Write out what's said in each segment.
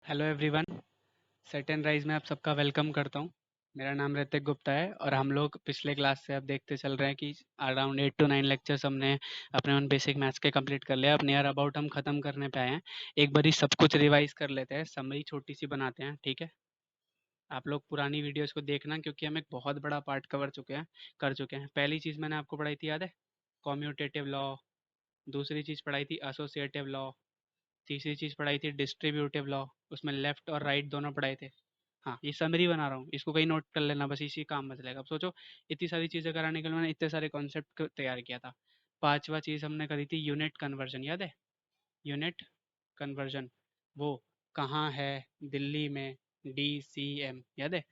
Hello everyone. Set and rise में आप सबका वेलकम करता हूँ। मेरा नाम ऋतिक गुप्ता है और हम लोग पिछले क्लास से अब देखते चल रहे हैं कि अराउंड 8 to 9 लेक्चर्स हमने अपने उन बेसिक मैथ्स के कंप्लीट कर लिया। अब नियर अबाउट हम ख़त्म करने पे आए हैं। एक बारी सब कुछ रिवाइज कर लेते हैं, समरी छोटी सी बनाते हैं, ठीक है। आप लोग पुरानी वीडियोस को देखना क्योंकि हम एक बहुत बड़ा पार्ट कर चुके हैं। पहली चीज़ मैंने आपको पढ़ाई थी, याद है? Commutative law. दूसरी चीज़ पढ़ाई थी एसोसिएटिव लॉ। तीसरी चीज़ पढ़ाई थी डिस्ट्रीब्यूटिव लॉ। उसमें लेफ्ट और राइट दोनों पढ़ाए थे। हाँ, ये समरी बना रहा हूँ, इसको कहीं नोट कर लेना, बस इसी काम में चलेगा। अब सोचो, इतनी सारी चीज़ें कराने के लिए मैंने इतने सारे कॉन्सेप्ट तैयार किया था। पांचवा चीज़ हमने करी थी यूनिट कन्वर्जन, याद है? यूनिट कन्वर्जन, वो कहाँ है? दिल्ली में, DCM, याद है?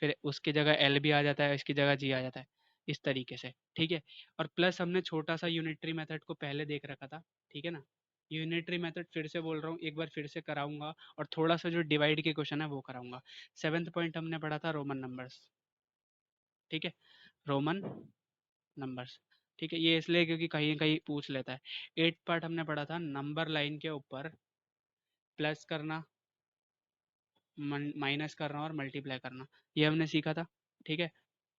फिर उसकी जगह एल भी आ जाता है, इसकी जगह जी आ जाता है, इस तरीके से, ठीक है। और प्लस हमने छोटा सा यूनिटरी मेथड को पहले देख रखा था, ठीक है ना। यूनिटरी मेथड फिर से बोल रहा हूँ, एक बार फिर से कराऊंगा और थोड़ा सा जो डिवाइड के क्वेश्चन है वो कराऊंगा। 7th पॉइंट हमने पढ़ा था रोमन नंबर्स, ठीक है। रोमन नंबर्स, ठीक है, ये इसलिए क्योंकि कहीं कहीं पूछ लेता है। 8th पार्ट हमने पढ़ा था नंबर लाइन के ऊपर प्लस करना, माइनस करना और मल्टीप्लाई करना, ये हमने सीखा था, ठीक है।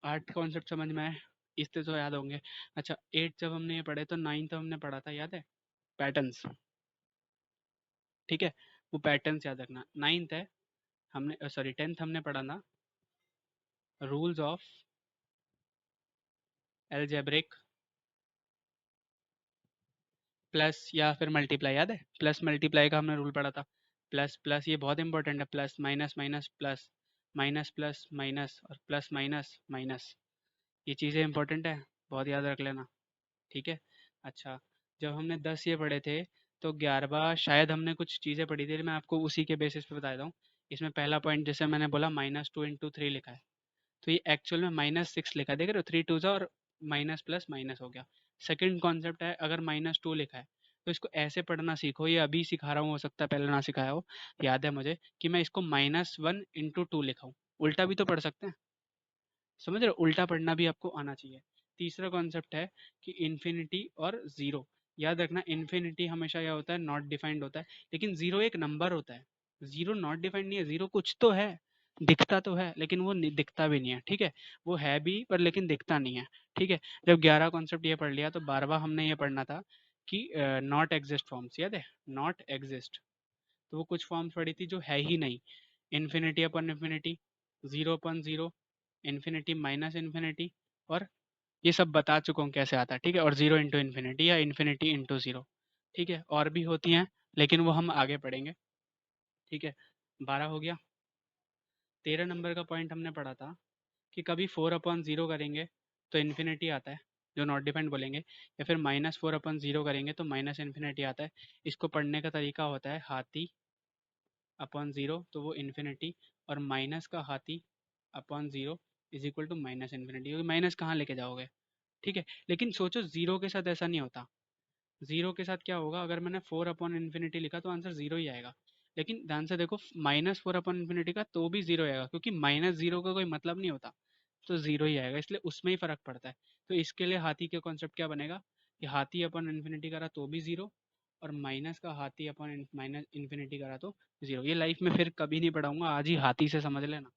8 कॉन्सेप्ट समझ में आए, इससे तो याद होंगे। अच्छा, 8 जब हमने ये पढ़े तो 9th हमने पढ़ा था, याद है? पैटर्न्स, ठीक है। वो पैटर्न्स याद रखना। 9th है, हमने सॉरी 10th हमने पढ़ा था रूल्स ऑफ एल्जेब्रिक प्लस या फिर मल्टीप्लाई, याद है? प्लस मल्टीप्लाई का हमने रूल पढ़ा था। प्लस प्लस ये बहुत इंपॉर्टेंट है, plus minus minus plus, minus plus minus और प्लस माइनस माइनस, ये चीज़ें इंपॉर्टेंट है, बहुत याद रख लेना, ठीक है। अच्छा, जब हमने 10 ये पढ़े थे तो 11वां शायद हमने कुछ चीज़ें पढ़ी थी, मैं आपको उसी के बेसिस पे बता देता हूँ। इसमें पहला पॉइंट जैसे मैंने बोला -2 × 3 लिखा है, तो ये एक्चुअल में -6 लिखा है, देख रहे हो? 3 2 और माइनस प्लस माइनस हो गया। सेकंड कॉन्सेप्ट है, अगर -2 लिखा है तो इसको ऐसे पढ़ना सीखो, ये अभी सिखा रहा हूँ, हो सकता है पहले ना सिखाया हो। याद है मुझे कि मैं इसको -1 × 2 लिखा हूँ, उल्टा भी तो पढ़ सकते हैं, समझ रहे हो? उल्टा पढ़ना भी आपको आना चाहिए। तीसरा कॉन्सेप्ट है कि इन्फिनिटी और ज़ीरो। याद रखना, इन्फिनिटी हमेशा क्या होता है? नॉट डिफाइंड होता है, लेकिन ज़ीरो एक नंबर होता है। ज़ीरो नॉट डिफाइंड नहीं है, ज़ीरो कुछ तो है, दिखता तो है लेकिन वो दिखता भी नहीं है, ठीक है। वो है भी पर लेकिन दिखता नहीं है, ठीक है। जब 11 कॉन्सेप्ट ये पढ़ लिया तो 12वां हमने ये पढ़ना था कि नॉट एग्जिस्ट फॉर्म्स, याद है? नॉट एग्जिस्ट, तो वो कुछ फॉर्म्स पढ़ी थी जो है ही नहीं। इन्फिनिटी अपन इन्फिनिटी, ज़ीरो अपन ज़ीरो, इन्फिनिटी माइनस इन्फिनिटी, और ये सब बता चुका हूँ कैसे आता है, ठीक है। और ज़ीरो इंटू इन्फिनिटी या इन्फिनिटी इंटू ज़ीरो, ठीक है। और भी होती हैं लेकिन वो हम आगे पढ़ेंगे, ठीक है। 12 हो गया। 13 नंबर का पॉइंट हमने पढ़ा था कि कभी 4/0 करेंगे तो इन्फिनिटी आता है, जो नॉट डिफाइंड बोलेंगे, या फिर -4/0 करेंगे तो माइनस इन्फिनिटी आता है। इसको पढ़ने का तरीका होता है हाथी अपॉन ज़ीरो, तो वो इन्फिनिटी, और माइनस का हाथी upon zero is equal to minus infinity, क्योंकि माइनस कहाँ लेके जाओगे, ठीक है। लेकिन सोचो ज़ीरो के साथ ऐसा नहीं होता। ज़ीरो के साथ क्या होगा? अगर मैंने 4/इन्फिनिटी लिखा तो आंसर ज़ीरो ही आएगा, लेकिन ध्यान से देखो, -4/इन्फिनिटी का तो भी ज़ीरो आएगा, क्योंकि माइनस ज़ीरो का कोई मतलब नहीं होता, तो ज़ीरो ही आएगा, इसलिए उसमें ही फ़र्क पड़ता है। तो इसके लिए हाथी का कॉन्सेप्ट क्या बनेगा कि हाथी अपन इन्फिनिटी करा तो भी ज़ीरो, और माइनस का हाथी अपन माइनस इन्फिनिटी करा तो ज़ीरो। ये लाइफ में फिर कभी नहीं पढ़ाऊंगा, आज ही हाथी से समझ लेना,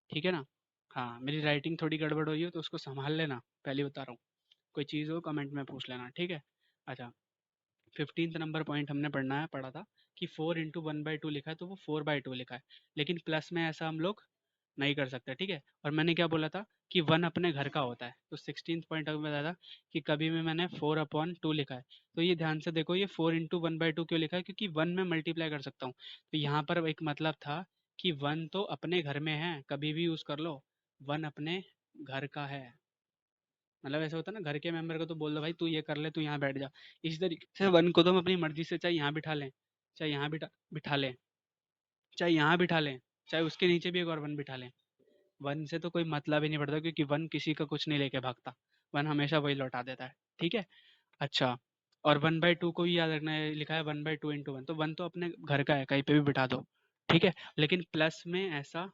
ठीक है ना। हाँ, मेरी राइटिंग थोड़ी गड़बड़ हुई हो तो उसको संभाल लेना, पहले बता रहा हूँ। कोई चीज़ हो कमेंट में पूछ लेना, ठीक है। अच्छा, 15th नंबर पॉइंट हमने पढ़ा था कि 4 × 1/2 लिखा है तो वो 4/2 लिखा है, लेकिन प्लस में ऐसा हम लोग नहीं कर सकते, ठीक है। और मैंने क्या बोला था कि 1 अपने घर का होता है, तो 16th पॉइंट में बताया था कि कभी भी मैंने 4/2 लिखा है, तो ये ध्यान से देखो, ये 4 × 1/2 क्यों लिखा है? क्योंकि 1 में मल्टीप्लाई कर सकता हूँ, तो यहाँ पर एक मतलब था कि 1 तो अपने घर में है, कभी भी यूज़ कर लो, 1 अपने घर का है। मतलब ऐसा होता है ना, घर के मेंबर को तो बोल दो भाई तू ये कर ले, तू यहाँ बैठ जा। इसी तरीके से 1 को तो हम अपनी मर्जी से चाहे यहाँ बिठा लें, चाहे यहाँ बिठा लें, चाहे यहाँ बिठा लें, चाहे उसके नीचे भी एक और 1 बिठा लें। 1 से तो कोई मतलब ही नहीं पड़ता, क्योंकि 1 किसी का कुछ नहीं लेके भागता, 1 हमेशा वही लौटा देता है, ठीक है। अच्छा, और 1/2 को ही याद रखना है, लिखा है 1/2 × 1, तो 1 तो अपने घर का है, कहीं पे भी बिठा दो, ठीक है। लेकिन प्लस में ऐसा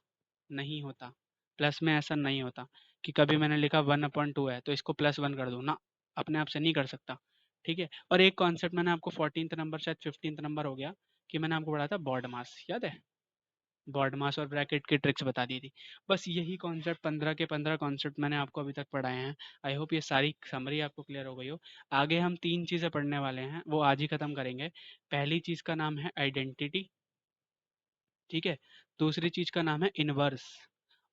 नहीं होता, प्लस में ऐसा नहीं होता कि कभी मैंने लिखा 1/2 है तो इसको +1 कर दूं ना, अपने आप से नहीं कर सकता, ठीक है। और एक कॉन्सेप्ट मैंने आपको 14th नंबर, शायद 15th नंबर हो गया, कि मैंने आपको पढ़ाया था बॉड मास, याद है? बॉड मास और ब्रैकेट की ट्रिक्स बता दी थी। बस यही कॉन्सेप्ट 15 के 15 कॉन्सेप्ट मैंने आपको अभी तक पढ़ाए हैं। आई होप ये सारी समरी आपको क्लियर हो गई हो। आगे हम 3 चीज़ें पढ़ने वाले हैं, वो आज ही खत्म करेंगे। पहली चीज़ का नाम है आइडेंटिटी, ठीक है? दूसरी चीज़ का नाम है इनवर्स,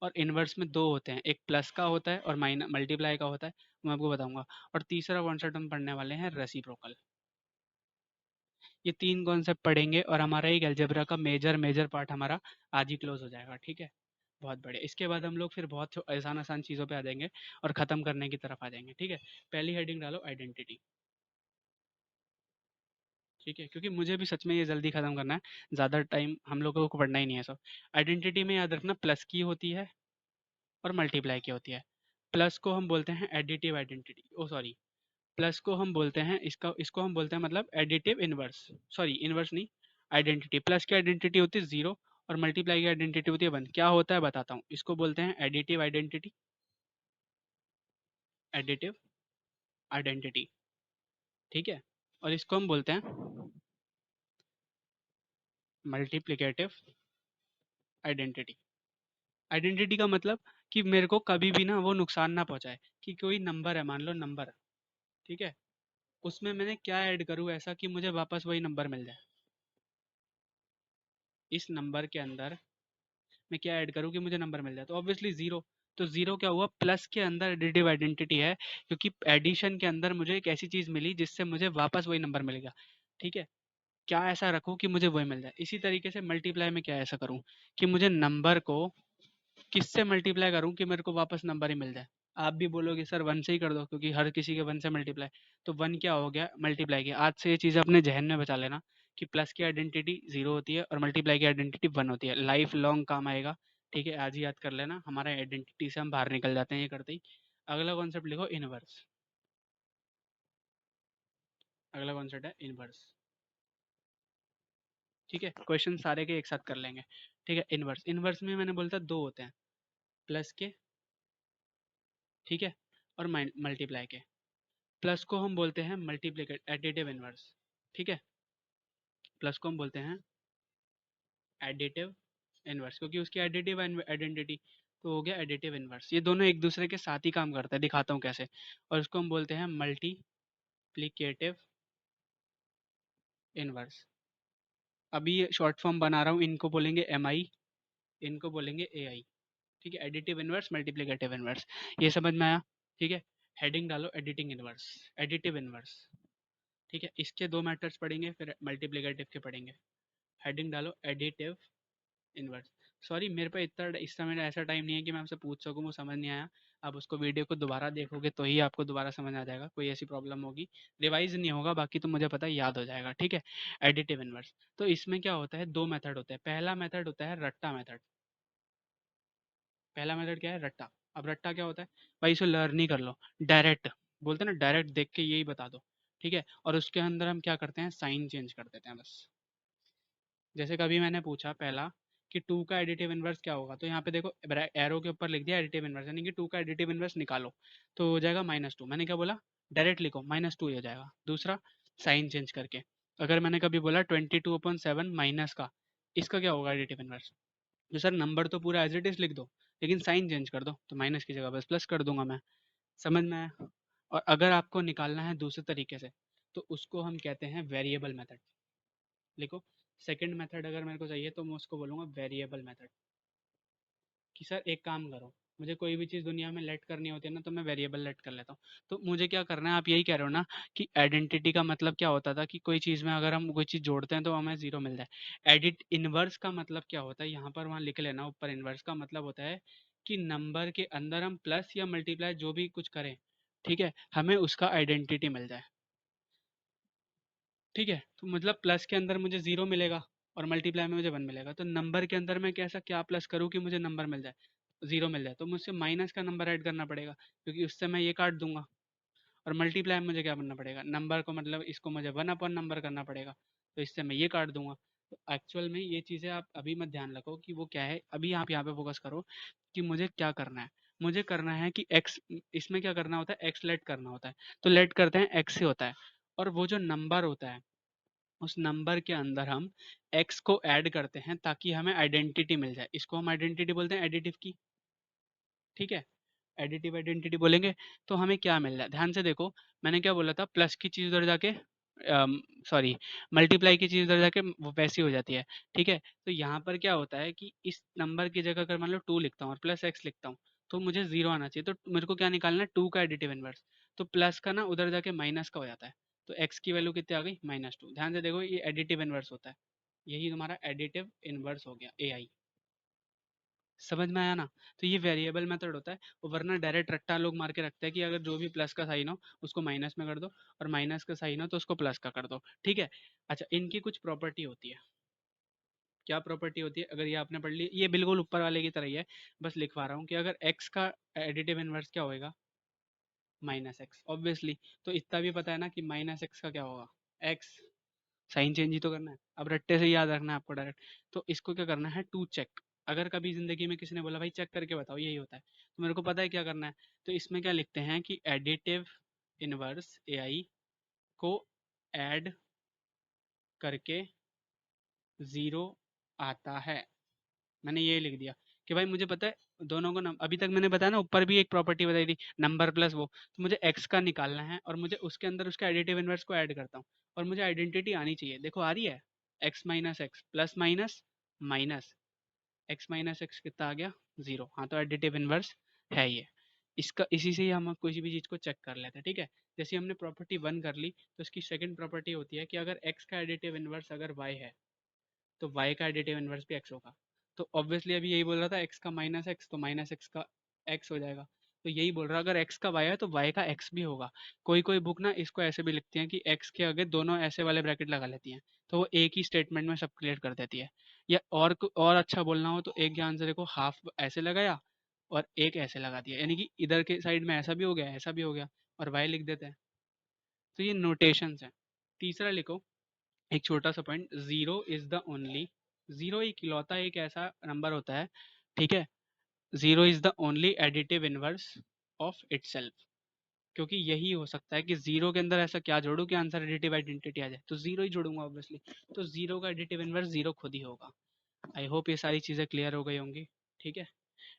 और इनवर्स में 2 होते हैं, एक प्लस का होता है और मल्टीप्लाई का होता है, मैं आपको बताऊँगा। और तीसरा कॉन्सेप्ट हम पढ़ने वाले हैं रेसिप्रोकल। ये 3 कॉन्सेप्ट पढ़ेंगे और हमारा एक अलजेब्रा का मेजर पार्ट हमारा आज ही क्लोज हो जाएगा, ठीक है? बहुत बढ़िया। इसके बाद हम लोग फिर बहुत आसान आसान चीज़ों पे आ जाएंगे और ख़त्म करने की तरफ आ जाएंगे, ठीक है? पहली हेडिंग डालो आइडेंटिटी, ठीक है? क्योंकि मुझे भी सच में ये जल्दी ख़त्म करना है, ज़्यादा टाइम हम लोगों को पढ़ना ही नहीं है सब। आइडेंटिटी में याद रखना प्लस की होती है और मल्टीप्लाई की होती है। प्लस को हम बोलते हैं एडिटिव आइडेंटिटी, ओ सॉरी, प्लस को हम बोलते हैं, इसको हम बोलते हैं मतलब एडिटिव इनवर्स, सॉरी इनवर्स नहीं, आइडेंटिटी। प्लस की आइडेंटिटी होती है 0 और मल्टीप्लाई की आइडेंटिटी होती है 1। क्या होता है बताता हूँ। इसको बोलते हैं एडिटिव आइडेंटिटी, एडिटिव आइडेंटिटी, ठीक है? और इसको हम बोलते हैं मल्टीप्लिकेटिव आइडेंटिटी। आइडेंटिटी का मतलब कि मेरे को कभी भी ना वो नुकसान ना पहुंचाए, कि कोई नंबर है, मान लो नंबर, ठीक है? उसमें मैंने क्या ऐड करूँ ऐसा कि मुझे वापस वही नंबर मिल जाए। इस नंबर के अंदर मैं क्या ऐड करूँ कि मुझे नंबर मिल जाए, तो ऑब्वियसली जीरो। तो जीरो क्या हुआ, प्लस के अंदर एडिटिव आइडेंटिटी है, क्योंकि एडिशन के अंदर मुझे एक ऐसी चीज मिली जिससे मुझे वापस वही नंबर मिल गया, ठीक है? क्या ऐसा रखूं कि मुझे वही मिल जाए। इसी तरीके से मल्टीप्लाई में क्या ऐसा करूं कि मुझे नंबर को किससे मल्टीप्लाई करूं कि मेरे को वापस नंबर ही मिल जाए। आप भी बोलोगे सर 1 से ही कर दो, क्योंकि हर किसी के 1 से मल्टीप्लाई। तो 1 क्या हो गया, मल्टीप्लाई किया। आज से ये चीज़ अपने जहन में बचा लेना कि प्लस की आइडेंटिटी 0 होती है और मल्टीप्लाई की आइडेंटिटी 1 होती है। लाइफ लॉन्ग काम आएगा, ठीक है? आज ही याद कर लेना, हमारा आइडेंटिटी से हम बाहर निकल जाते हैं ये करते ही। अगला कॉन्सेप्ट लिखो इनवर्स। अगला कॉन्सेप्ट है इनवर्स, ठीक है? क्वेश्चन सारे के एक साथ कर लेंगे, ठीक है? इनवर्स, इनवर्स में मैंने बोलता 2 होते हैं, प्लस के, ठीक है? और मल्टीप्लाई के। प्लस को हम बोलते हैं मल्टीप्लिकेट एडिटिव इनवर्स, ठीक है? प्लस को हम बोलते हैं एडिटिव इनवर्स, क्योंकि उसकी एडिटिव आइडेंटिटी, तो हो गया एडिटिव इनवर्स। ये दोनों एक दूसरे के साथ ही काम करते हैं, दिखाता हूँ कैसे। और इसको हम बोलते हैं मल्टीप्लिकेटिव इनवर्स। अभी ये शॉर्ट फॉर्म बना रहा हूँ, इनको बोलेंगे MI, इनको बोलेंगे AI, ठीक है? एडिटिव इनवर्स, मल्टीप्लिकेटिव इनवर्स, ये समझ में आया? ठीक है? हेडिंग डालो एडिटिंग इनवर्स, एडिटिव इनवर्स, ठीक है? इसके 2 मैथड्स पढ़ेंगे, फिर मल्टीप्लिकेटिव के पढ़ेंगे। हेडिंग डालो एडिटिव इनवर्स। सॉरी, मेरे पे इतना इस समय ऐसा टाइम नहीं है कि मैं आपसे पूछ सकूं, वो समझ नहीं आया। आप उसको वीडियो को दोबारा देखोगे तो ही आपको दोबारा समझ आ जाएगा, कोई ऐसी प्रॉब्लम होगी रिवाइज नहीं होगा, बाकी तो मुझे पता है याद हो जाएगा, ठीक है? एडिटिव इनवर्स, तो इसमें क्या होता है, 2 मेथड होते हैं। पहला मेथड होता है रट्टा मेथड। पहला मेथड क्या है, रट्टा। अब रट्टा क्या होता है भाई, इसे लर्न ही कर लो। डायरेक्ट बोलते हैं ना, डायरेक्ट देख के यही बता दो, ठीक है? और उसके अंदर हम क्या करते हैं, साइन चेंज कर देते हैं बस। जैसे कभी मैंने पूछा पहला कि 2 का एडिटिव इनवर्स क्या होगा, तो यहाँ पे देखो एरो के ऊपर लिख दिया एडिटिव इनवर्स, यानी कि 2 का एडिटिव इनवर्स निकालो, तो हो जाएगा -2। मैंने क्या बोला, डायरेक्ट लिखो, -2 ही हो जाएगा। दूसरा, साइन चेंज करके। अगर मैंने कभी बोला 22/7 माइनस का, इसका क्या होगा एडिटिव इनवर्स, तो सर नंबर तो पूरा एज इट इज लिख दो, लेकिन साइन चेंज कर दो, तो माइनस की जगह बस प्लस कर दूंगा मैं। समझ में आया? और अगर आपको निकालना है दूसरे तरीके से, तो उसको हम कहते हैं वेरिएबल मेथड। लिखो, सेकंड मेथड अगर मेरे को चाहिए तो मैं उसको बोलूँगा वेरिएबल मेथड। कि सर एक काम करो, मुझे कोई भी चीज़ दुनिया में लेट करनी होती है ना, तो मैं वेरिएबल लेट कर लेता हूँ। तो मुझे क्या करना है, आप यही कह रहे हो ना कि आइडेंटिटी का मतलब क्या होता था कि कोई चीज़ में अगर हम कोई चीज़ जोड़ते हैं तो हमें जीरो मिल जाए। एडिट इनवर्स का मतलब क्या होता है, यहाँ पर वहाँ लिख लेना ऊपर। इनवर्स का मतलब होता है कि नंबर के अंदर हम प्लस या मल्टीप्लाई जो भी कुछ करें, ठीक है, हमें उसका आइडेंटिटी मिल जाए, ठीक है? तो मतलब प्लस के अंदर मुझे जीरो मिलेगा और मल्टीप्लाई में मुझे 1 मिलेगा, तो नंबर के अंदर मैं कैसा क्या प्लस करूँ कि मुझे नंबर मिल जाए, जीरो मिल जाए, तो मुझसे माइनस का नंबर ऐड करना पड़ेगा, क्योंकि उससे मैं ये काट दूंगा। और मल्टीप्लाई में मुझे क्या करना पड़ेगा, नंबर को मतलब इसको मुझे 1 अपॉन नंबर करना पड़ेगा, तो इससे मैं ये काट दूंगा। तो एक्चुअल में ये चीज़ें आप अभी मत ध्यान रखो कि वो क्या है, अभी आप यहाँ पे फोकस करो कि मुझे क्या करना है। मुझे करना है कि एक्स, इसमें क्या करना होता है, एक्स लेट करना होता है। तो लेट करते हैं, एक्स से होता है। और वो जो नंबर होता है, उस नंबर के अंदर हम x को ऐड करते हैं ताकि हमें आइडेंटिटी मिल जाए। इसको हम आइडेंटिटी बोलते हैं एडिटिव की, ठीक है। एडिटिव आइडेंटिटी बोलेंगे तो हमें क्या मिल रहा है, ध्यान से देखो। मैंने क्या बोला था, प्लस की चीज़ उधर जाके, सॉरी, मल्टीप्लाई की चीज़ उधर जाके वो वैसी हो जाती है, ठीक है। तो यहाँ पर क्या होता है कि इस नंबर की जगह अगर मान लो 2 लिखता हूँ और प्लस एक्स लिखता हूँ, तो मुझे जीरो आना चाहिए। तो मेरे को क्या निकालना है, 2 का एडिटिव इनवर्स। तो प्लस का ना उधर जाके माइनस का हो जाता है, तो एक्स की वैल्यू कितनी आ गई, -2। ध्यान से देखो, ये एडिटिव इनवर्स होता है, यही तुम्हारा एडिटिव इनवर्स हो गया, ए आई। समझ में आया ना। तो ये वेरिएबल मेथड होता है, वरना डायरेक्ट रट्टा लोग मार के रखते हैं कि अगर जो भी प्लस का साइन हो उसको माइनस में कर दो, और माइनस का साइन हो तो उसको प्लस का कर दो, ठीक है। अच्छा, इनकी कुछ प्रॉपर्टी होती है। क्या प्रॉपर्टी होती है, अगर ये आपने पढ़ ली, ये बिल्कुल ऊपर वाले की तरह ही है, बस लिखवा रहा हूँ कि अगर एक्स का एडिटिव इनवर्स क्या होएगा, -x ऑब्वियसली। तो इतना भी पता है ना कि -x का क्या होगा, x। साइन चेंज ही तो करना है, अब रट्टे से याद रखना है आपको डायरेक्ट। तो इसको क्या करना है, टू चेक। अगर कभी जिंदगी में किसी ने बोला भाई चेक करके बताओ, यही होता है, तो मेरे को पता है क्या करना है। तो इसमें क्या लिखते हैं कि एडिटिव इनवर्स ए आई को ऐड करके ज़ीरो आता है। मैंने ये लिख दिया कि भाई मुझे पता है दोनों को अभी तक मैंने बताया ना, ऊपर भी एक प्रॉपर्टी बताई थी, नंबर प्लस वो। तो मुझे एक्स का निकालना है और मुझे उसके अंदर उसका एडिटिव इनवर्स को ऐड करता हूँ, और मुझे आइडेंटिटी आनी चाहिए। देखो आ रही है, x minus x plus minus minus, x minus x कितना आ गया, जीरो। हाँ, तो एडिटिव इनवर्स है ये। इसका इसी से ही हम किसी भी चीज़ को चेक कर लेते हैं, ठीक है। जैसे हमने प्रॉपर्टी 1 कर ली, तो इसकी सेकंड प्रॉपर्टी होती है कि अगर एक्स का एडिटिव इनवर्स अगर वाई है, तो y का एडिटिव इनवर्स भी x होगा। तो ऑब्वियसली अभी यही बोल रहा था, x का माइनस एक्स, तो माइनस एक्स का x हो जाएगा। तो यही बोल रहा, अगर x का y है तो y का x भी होगा। कोई कोई बुक ना इसको ऐसे भी लिखती हैं कि x के आगे दोनों ऐसे वाले ब्रैकेट लगा लेती हैं, तो वो एक ही स्टेटमेंट में सब क्लियर कर देती है। या और अच्छा बोलना हो तो एक ध्यान से देखो, हाफ ऐसे लगाया और एक ऐसे लगा दिया, यानी कि इधर के साइड में ऐसा भी हो गया, ऐसा भी हो गया, और y लिख देते हैं। तो ये नोटेशंस हैं। तीसरा लिखो, एक छोटा सा point, zero is the only, zero इकलौता एक ऐसा नंबर होता है, ठीक है। Zero is the only additive inverse of itself. क्योंकि यही हो सकता है कि जीरो के अंदर ऐसा क्या जोड़ूं कि आंसर एडिटिव आइडेंटिटी आ जाए, तो जीरो ही जोड़ूंगा ऑब्वियसली। तो जीरो का एडिटिव इनवर्स जीरो खुद ही होगा। आई होप ये सारी चीज़ें क्लियर हो गई होंगी, ठीक है।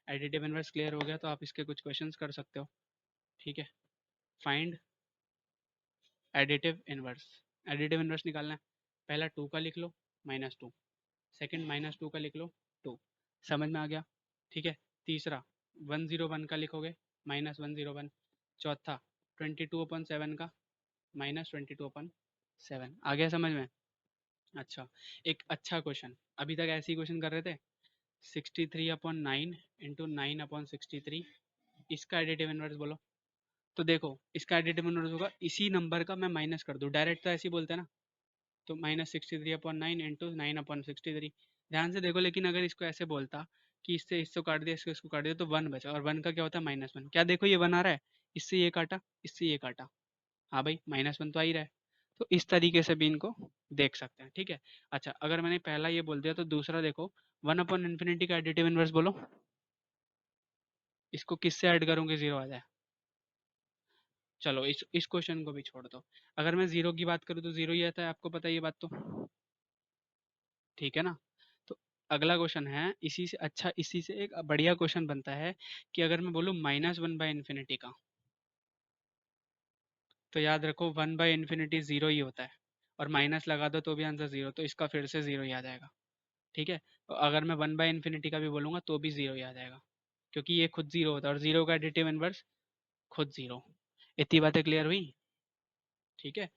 एडिटिव इनवर्स क्लियर हो गया तो आप इसके कुछ क्वेश्चंस कर सकते हो, ठीक है। Find additive inverse, additive inverse निकालना है। पहला 2 का लिख लो, -2। सेकंड -2 का लिख लो, 2। समझ में आ गया, ठीक है। तीसरा 101 का लिखोगे, -101। चौथा 22/7 का, -22/7। आ गया समझ में। अच्छा, एक अच्छा क्वेश्चन, अभी तक ऐसे ही क्वेश्चन कर रहे थे। 63/9 इंटू 9/63, इसका एडिटिव इनवर्स बोलो। तो देखो, इसका एडिटिव इनवर्स होगा, इसी नंबर का मैं माइनस कर दूँ, डायरेक्ट तो ऐसे ही बोलते हैं ना। तो -63/9 इंटू 9/63। ध्यान से देखो, लेकिन अगर इसको ऐसे बोलता कि इससे इसको काट दिया, इसको इसको काट दिया, तो 1 बचा, और 1 का क्या होता है, -1। क्या देखो, ये 1 आ रहा है, इससे ये काटा, इससे ये काटा, हाँ भाई -1 तो आ ही रहा है। तो इस तरीके से भी इनको देख सकते हैं, ठीक है। अच्छा, अगर मैंने पहला ये बोल दिया तो दूसरा देखो, 1/∞ का एडिटिव इनवर्स बोलो। इसको किससे ऐड करूंगे, जीरो आ जाए। चलो इस क्वेश्चन को भी छोड़ दो। अगर मैं जीरो की बात करूँ तो जीरो ही आता है, आपको पता है ये बात तो, ठीक है ना। तो अगला क्वेश्चन है, इसी से अच्छा, इसी से एक बढ़िया क्वेश्चन बनता है कि अगर मैं बोलूँ -1/∞ का, तो याद रखो 1/∞ जीरो ही होता है, और माइनस लगा दो तो भी आंसर जीरो, तो इसका फिर से जीरो ही आ जाएगा, ठीक है। तो अगर मैं 1/∞ का भी बोलूँगा तो भी जीरो ही आ जाएगा, क्योंकि ये खुद जीरो होता है, और जीरो का एडिटिव इनवर्स खुद जीरो। इतनी बातें क्लियर हुई, ठीक है।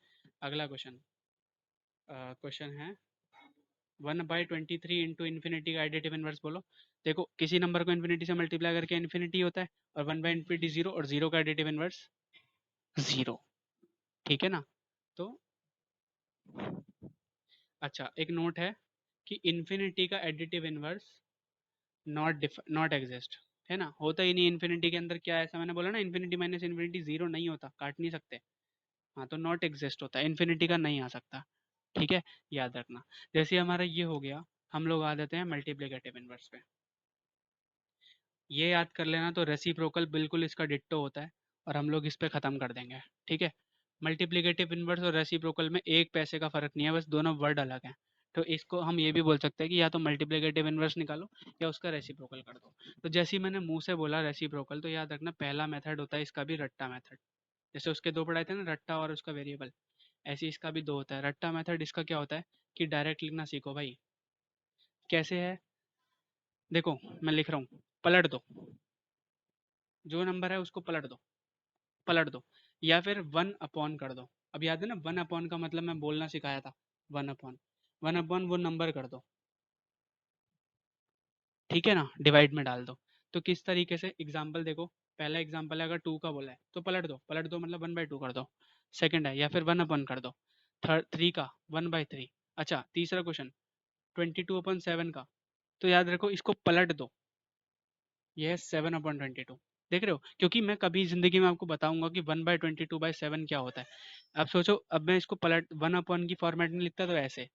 अगला क्वेश्चन, क्वेश्चन है 1/23 इंटू इन्फिनिटी का एडिटिव इनवर्स बोलो। देखो, किसी नंबर को इन्फिनिटी से मल्टीप्लाई करके इन्फिनिटी होता है, और 1/∞ जीरो, और जीरो का एडिटिव इनवर्स जीरो, ठीक है ना। तो अच्छा, एक नोट है कि इन्फिनिटी का एडिटिव इनवर्स नॉट एग्जिस्ट, है ना, होता ही नहीं इन्फिनिटी के अंदर। क्या है, ऐसा मैंने बोला ना, इन्फिनिटी माइनस इन्फिनिटी जीरो नहीं होता, काट नहीं सकते। हाँ, तो नॉट एग्जिस्ट होता है, इन्फिनिटी का नहीं आ सकता, ठीक है। याद रखना। जैसे हमारा ये हो गया, हम लोग आ जाते हैं मल्टीप्लिकेटिव इनवर्स पे। ये याद कर लेना, तो रेसिप्रोकल बिल्कुल इसका डिट्टो होता है, और हम लोग इस पे ख़त्म कर देंगे, ठीक है। मल्टीप्लिकेटिव इन्वर्स और रेसिप्रोकल में 1 पैसे का फ़र्क नहीं है, बस दोनों वर्ड अलग हैं। तो इसको हम ये भी बोल सकते हैं कि या तो मल्टीप्लिकेटिव इन्वर्स निकालो या उसका रेसिप्रोकल कर दो। तो जैसे ही मैंने मुँह से बोला रेसिप्रोकल, तो याद रखना पहला मेथड होता है इसका भी रट्टा मेथड। जैसे उसके 2 पढ़ाए थे ना, रट्टा और उसका वेरिएबल, ऐसे ही इसका भी 2 होता है। रट्टा मेथड इसका क्या होता है कि डायरेक्ट लिखना सीखो भाई। कैसे है? देखो मैं लिख रहा हूँ, पलट दो, जो नंबर है उसको पलट दो, या फिर 1 अपॉन कर दो। अब याद है ना 1 अपॉन का मतलब मैं बोलना सिखाया था, 1 अपॉन वो नंबर कर दो, ठीक है ना, डिवाइड में डाल दो। तो किस तरीके से एग्जाम्पल देखो, पहला एग्जाम्पल है, अगर 2 का बोला है तो पलट दो मतलब 1/2 कर दो। सेकंड है, या फिर 1 अपॉन कर दो। थर्ड 3 का 1/3। अच्छा तीसरा क्वेश्चन 22/7 का, तो याद रखो इसको पलट दो, ये है 7/22। देख रहे हो, क्योंकि मैं कभी जिंदगी में आपको बताऊंगा कि 1/22/7 क्या होता है। अब सोचो, अब मैं इसको पलट 1 अपॉन की फॉर्मेट में लिखता तो ऐसे,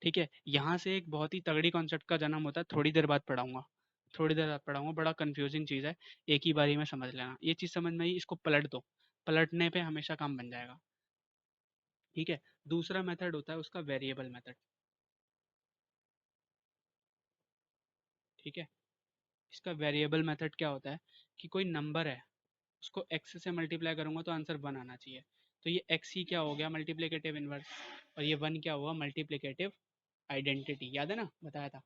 ठीक है। यहाँ से एक बहुत ही तगड़ी कॉन्सेप्ट का जन्म होता है, थोड़ी देर बाद पढ़ाऊंगा, बड़ा कंफ्यूजिंग चीज़ है, एक ही बारी में समझ लेना। ये चीज़ समझ में आई, इसको पलट दो, पलटने पे हमेशा काम बन जाएगा, ठीक है। दूसरा मेथड होता है उसका वेरिएबल मेथड, ठीक है। इसका वेरिएबल मेथड क्या होता है कि कोई नंबर है, उसको x से मल्टीप्लाई करूंगा तो आंसर 1 आना चाहिए। तो ये x ही क्या हो गया, मल्टीप्लिकेटिव इनवर्स, और ये 1 क्या हुआ, मल्टीप्लिकेटिव आइडेंटिटी। याद है ना, बताया था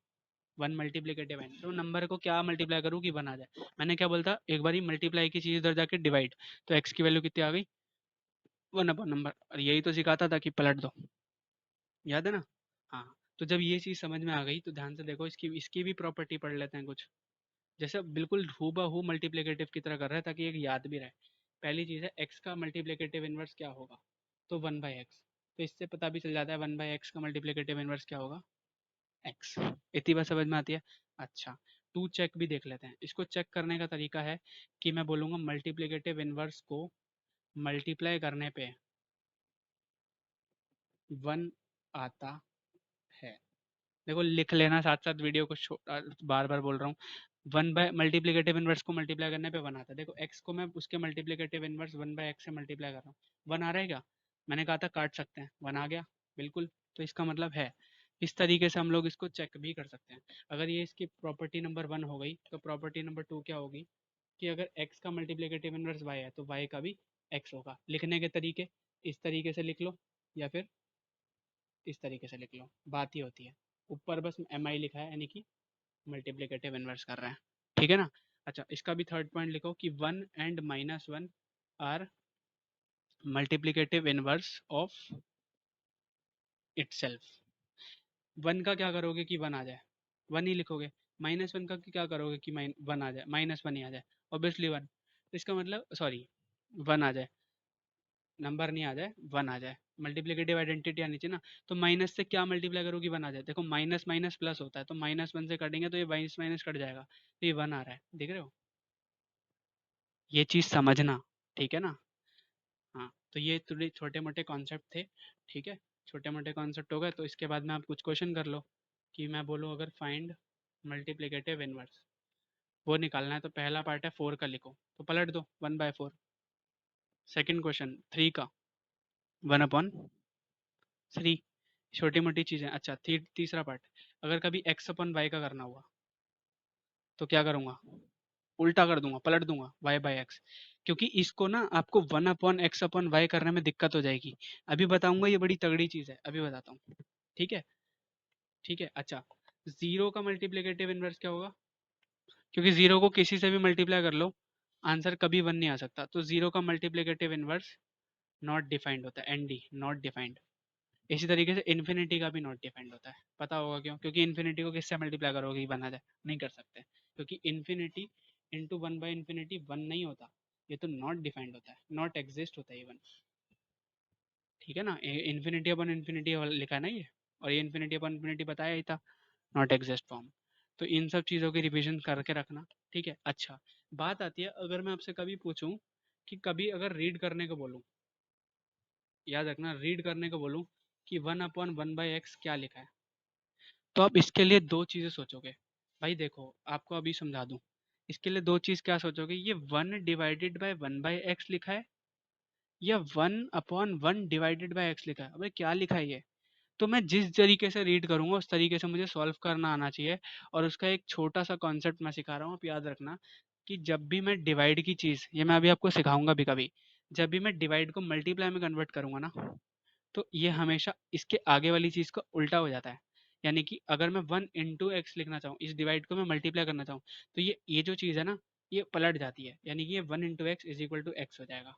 1 मल्टीप्लिकेटिव एन। तो नंबर को क्या मल्टीप्लाई करूँ कि 1 आ जाए। मैंने क्या बोलता, एक बार मल्टीप्लाई की चीज़ इधर जाके डिवाइड, तो x की वैल्यू कितनी आ गई, 1 अपॉन नंबर। और यही तो सिखाता था कि पलट दो, याद है ना। हाँ, तो जब ये चीज़ समझ में आ गई तो ध्यान से देखो, इसकी इसकी भी प्रॉपर्टी पढ़ लेते हैं कुछ। जैसे बिल्कुल हूबहू मल्टीप्लिकेटिव की तरह कर रहा है, ताकि एक याद भी रहे। पहली चीज़ है, x का मल्टीप्लिकेटिव इनवर्स क्या होगा, तो 1/x। तो इससे पता भी चल जाता है 1/x का मल्टीप्लिकेटिव इनवर्स क्या होगा, x। इतनी बात समझ में आती है। अच्छा, टू चेक भी देख लेते हैं। इसको चेक करने का तरीका है कि मैं बोलूँगा मल्टीप्लिकेटिव इनवर्स को मल्टीप्लाई करने पे 1 आता है। देखो लिख लेना साथ साथ, वीडियो को बार बार बोल रहा हूँ। 1/मल्टीप्लिकेटिव इनवर्स को मल्टीप्लाई करने पे 1 आता है। देखो x को मैं उसके मल्टीप्लिकेटिव इनवर्स 1/x से मल्टीप्लाई कर रहा हूँ, 1 आ रहा है क्या, मैंने कहा था काट सकते हैं, 1 आ गया, बिल्कुल। तो इसका मतलब है, इस तरीके से हम लोग इसको चेक भी कर सकते हैं। अगर ये इसकी प्रॉपर्टी नंबर 1 हो गई, तो प्रॉपर्टी नंबर 2 क्या होगी कि अगर x का मल्टीप्लिकेटिव इनवर्स y है तो y का भी x होगा। लिखने के तरीके, इस तरीके से लिख लो या फिर इस तरीके से लिख लो, बात ही होती है। ऊपर बस mi लिखा है, यानी कि मल्टीप्लिकेटिव इन्वर्स कर रहे हैं, ठीक है ना। अच्छा, इसका भी थर्ड पॉइंट लिखो कि 1 and -1 are multiplicative inverse of itself. 1 का क्या करोगे कि 1 आ जाए, 1 ही लिखोगे। -1 का क्या करोगे कि 1 आ जाए, -1 ही आ जाए, ऑब्वियसली 1। तो इसका मतलब सॉरी, 1 आ जाए, नंबर नहीं आ जाए, 1 आ जाए। मल्टीप्लिकेटिव आइडेंटिटी आनी चाहिए ना। तो माइनस से क्या मल्टीप्लाई करो कि 1 आ जाए। देखो माइनस माइनस प्लस होता है, तो -1 से कटेंगे तो ये माइनस माइनस कट जाएगा, तो ये 1 आ रहा है, देख रहे हो। ये चीज़ समझना, ठीक है ना। हाँ, तो ये थोड़े छोटे मोटे कॉन्सेप्ट थे, ठीक है। छोटे मोटे कॉन्सेप्ट हो गए, तो इसके बाद में आप कुछ क्वेश्चन कर लो कि मैं बोलूँ अगर फाइंड मल्टीप्लिकेटिव इनवर्स, वो निकालना है। तो पहला पार्ट है 4 का, लिखो तो पलट दो 1/4। सेकंड क्वेश्चन 3 का, 1/3, छोटी मोटी चीज़ें। अच्छा तीसरा पार्ट, अगर कभी x/y का करना हुआ तो क्या करूँगा, उल्टा कर दूंगा, पलट दूंगा y/x। क्योंकि इसको ना आपको 1/x/y करने में दिक्कत हो जाएगी। अभी बताऊंगा, ये बड़ी तगड़ी चीज़ है, अभी बताता हूँ, ठीक है। ठीक है, अच्छा, जीरो का मल्टीप्लिकेटिव इनवर्स क्या होगा, क्योंकि जीरो को किसी से भी मल्टीप्लाई कर लो, आंसर कभी 1 नहीं आ सकता। तो जीरो का मल्टीप्लिकेटिव इनवर्स नॉट डिफाइंड होता है, ND, नॉट डिफाइंड। इसी तरीके से इन्फिनिटी का भी नॉट डिफाइंड होता है, पता होगा क्यों, क्योंकि इन्फिनिटी को किससे मल्टीप्लाई करोगे कि 1 आ जाए, नहीं कर सकते, क्योंकि इन्फिनिटी इंटू 1/इन्फिनिटी 1 नहीं होता, ये तो नॉट डिफाइंड होता है, नॉट एग्जिस्ट होता है इवन, ठीक है ना। इन्फिनिटी अपॉन इन्फिनिटी लिखा है ना ये, और ये इन्फिनिटी अपॉन इन्फिनिटी बताया ही था, नॉट एग्जिस्ट फॉर्म। तो इन सब चीज़ों की रिविजन करके रखना, ठीक है। अच्छा, बात आती है, अगर मैं आपसे कभी पूछूं कि कभी अगर रीड करने को बोलूं, याद रखना रीड करने को बोलूं कि 1/1/x क्या लिखा है, तो आप इसके लिए दो चीज़ें सोचोगे। भाई देखो आपको अभी समझा दूं, इसके लिए दो चीज़ क्या सोचोगे, ये 1 डिवाइडेड बाय 1/x लिखा है या 1/1 डिवाइडेड बाय x लिखा है। अबे क्या लिखा है ये? तो मैं जिस तरीके से रीड करूंगा उस तरीके से मुझे सॉल्व करना आना चाहिए। और उसका एक छोटा सा कॉन्सेप्ट मैं सिखा रहा हूँ, आप याद रखना कि जब भी मैं डिवाइड की चीज़, ये मैं अभी आपको सिखाऊंगा भी कभी, जब भी मैं डिवाइड को मल्टीप्लाई में कन्वर्ट करूंगा ना, तो ये हमेशा इसके आगे वाली चीज़ का उल्टा हो जाता है। यानी कि अगर मैं 1 × x लिखना चाहूँ, इस डिवाइड को मैं मल्टीप्लाई करना चाहूँ, तो ये जो चीज़ है ना, ये पलट जाती है। यानी कि ये 1 × x is equal to x हो जाएगा।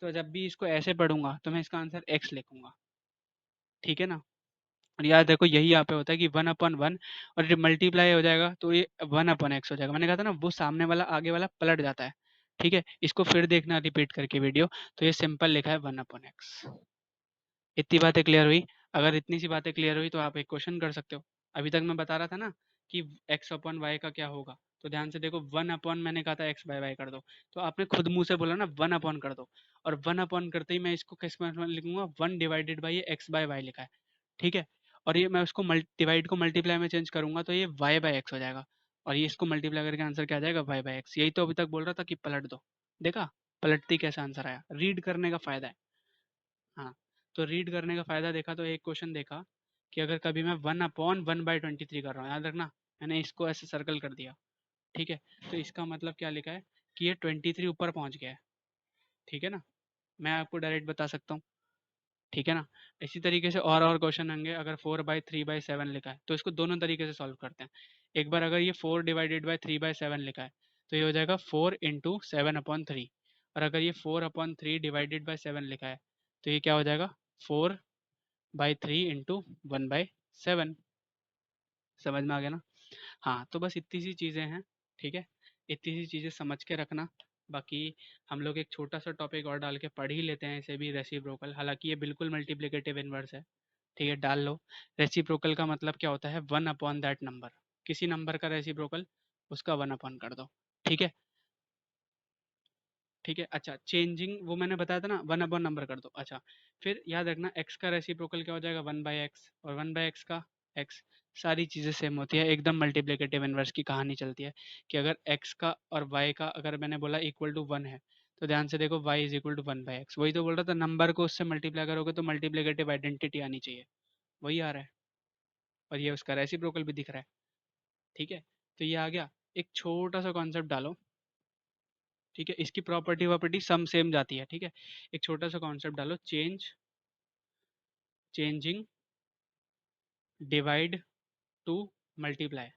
तो जब भी इसको ऐसे पढ़ूंगा तो मैं इसका आंसर x लिखूंगा। ठीक है ना? और याद देखो यही यहाँ पे होता है कि 1/1 और जब मल्टीप्लाई हो जाएगा तो ये 1/x हो जाएगा। मैंने कहा था ना वो सामने वाला आगे वाला पलट जाता है। ठीक है, इसको फिर देखना रिपीट करके वीडियो। तो ये सिंपल लिखा है 1/x। इतनी बातें क्लियर हुई? अगर इतनी सी बातें क्लियर हुई तो आप एक क्वेश्चन कर सकते हो। अभी तक मैं बता रहा था ना कि x/y का क्या होगा, तो ध्यान से देखो 1/ मैंने कहा था x/y कर दो, तो आपने खुद मुंह से बोला ना 1/ कर दो, और 1/ करते ही मैं इसको किस में लिखूंगा, 1 डिवाइडेड बाई x/y लिखा है। ठीक है, और ये मैं उसको डिवाइड को मल्टीप्लाई में चेंज करूंगा तो ये y/x हो जाएगा, और ये इसको मल्टीप्लाई करके आंसर क्या आ जाएगा, y/x। यही तो अभी तक बोल रहा था कि पलट दो। देखा पलटती कैसे आंसर आया? रीड करने का फायदा है। हाँ, तो रीड करने का फ़ायदा देखा तो एक क्वेश्चन देखा कि अगर कभी मैं 1/1/23 कर रहा हूँ, याद रखना मैंने इसको ऐसे सर्कल कर दिया। ठीक है, तो इसका मतलब क्या लिखा है कि ये 23 ऊपर पहुँच गया है। ठीक है ना? मैं आपको डायरेक्ट बता सकता हूँ। ठीक है ना? इसी तरीके से और क्वेश्चन होंगे। अगर 4/3/7 लिखा है तो इसको दोनों तरीके से सॉल्व करते हैं। एक बार अगर ये 4 डिवाइडेड बाय 3/7 लिखा है तो ये हो जाएगा 4 इंटू 7/3। और अगर ये 4/3 डिवाइडेड बाय 7 लिखा है तो ये क्या हो जाएगा, 4/3 इंटू 1/7। समझ में आ गया ना? हाँ, तो बस इतनी सी चीज़ें हैं। ठीक है, इतनी सी चीज़ें समझ के रखना। बाकी हम लोग एक छोटा सा टॉपिक और डाल के पढ़ ही लेते हैं इसे भी, रेसिप्रोकल। हालांकि ये बिल्कुल मल्टीप्लिकेटिव इनवर्स है। ठीक है, डाल लो। रेसिप्रोकल का मतलब क्या होता है, 1/दैट नंबर। किसी नंबर का रेसिप्रोकल उसका 1/ कर दो। ठीक है, ठीक है। अच्छा, चेंजिंग वो मैंने बताया था ना, 1/ नंबर कर दो। अच्छा, फिर याद रखना x का रेसिप्रोकल क्या हो जाएगा, 1/x, और 1/x का x। सारी चीज़ें सेम होती है, एकदम मल्टीप्लिकेटिव इनवर्स की कहानी चलती है कि अगर x का और y का अगर मैंने बोला इक्वल टू 1 है, तो ध्यान से देखो y is equal to 1/x। वही तो बोल रहा था, नंबर को उससे मल्टीप्लाई करोगे तो मल्टीप्लिकेटिव आइडेंटिटी आनी चाहिए। वही आ रहा है, और ये उसका रेसिप्रोकल भी दिख रहा है। ठीक है, तो ये आ गया। एक छोटा सा कॉन्सेप्ट डालो। ठीक है, इसकी प्रॉपर्टी वॉपर्टी सम सेम जाती है। ठीक है, एक छोटा सा कॉन्सेप्ट डालो, चेंजिंग डिवाइड टू मल्टीप्लाई।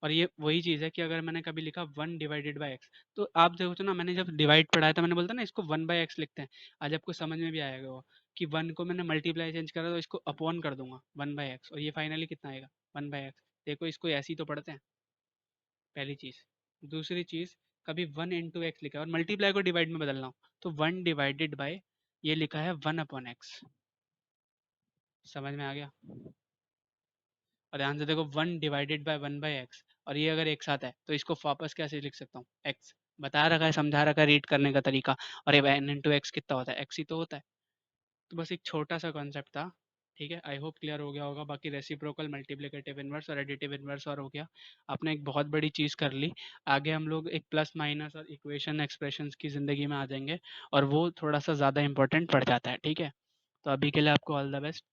और ये वही चीज़ है कि अगर मैंने कभी लिखा 1/x, तो आप देखो तो ना, मैंने जब डिवाइड पढ़ाया था मैंने बोलता ना इसको 1/x लिखते हैं। आज आपको समझ में भी आएगा वो कि 1 को मैंने मल्टीप्लाई चेंज करा तो इसको अपॉन कर दूंगा 1/x, और ये फाइनली कितना आएगा, 1/x। देखो इसको ऐसे ही तो पढ़ते हैं, पहली चीज़। दूसरी चीज़, कभी 1 × x लिखा है और मल्टीप्लाई को डिवाइड में बदलना हो तो 1 डिवाइडेड बाय ये लिखा है 1/x। समझ में आ गया? और ध्यान से देखो 1 डिवाइडेड बाय 1/x, और ये अगर एक साथ है तो इसको वापस कैसे लिख सकता हूँ, x। बता रखा है, समझा रखा है रीड करने का तरीका। और ये 1 × x कितना होता है, x ही तो होता है। तो बस एक छोटा सा कॉन्सेप्ट था। ठीक है, आई होप क्लियर हो गया होगा। बाकी रेसिप्रोकल, मल्टीप्लिकेटिव इनवर्स और एडिटिव इनवर्स और हो गया। आपने एक बहुत बड़ी चीज़ कर ली। आगे हम लोग एक प्लस माइनस और इक्वेशन एक्सप्रेशंस की ज़िंदगी में आ जाएंगे, और वो थोड़ा सा ज़्यादा इंपॉर्टेंट पड़ जाता है। ठीक है, तो अभी के लिए आपको all the best.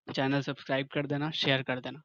Channel subscribe कर देना, शेयर कर देना।